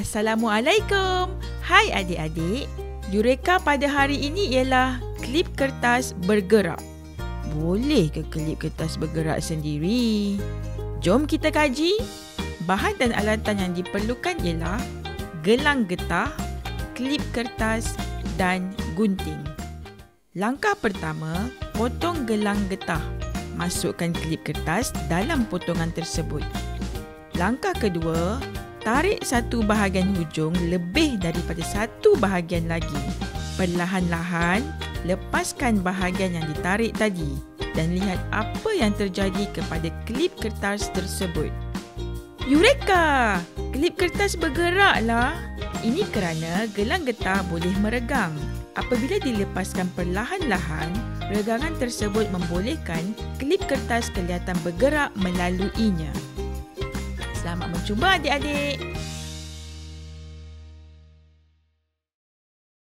Assalamualaikum. Hai adik-adik. Eureka pada hari ini ialah klip kertas bergerak. Boleh ke klip kertas bergerak sendiri? Jom kita kaji. Bahan dan alatan yang diperlukan ialah gelang getah, klip kertas dan gunting. Langkah pertama, potong gelang getah. Masukkan klip kertas dalam potongan tersebut. Langkah kedua, tarik satu bahagian hujung lebih daripada satu bahagian lagi. Perlahan-lahan, lepaskan bahagian yang ditarik tadi dan lihat apa yang terjadi kepada klip kertas tersebut. Eureka! Klip kertas bergeraklah. Ini kerana gelang getah boleh meregang. Apabila dilepaskan perlahan-lahan, regangan tersebut membolehkan klip kertas kelihatan bergerak melaluinya. Selamat mencuba adik-adik.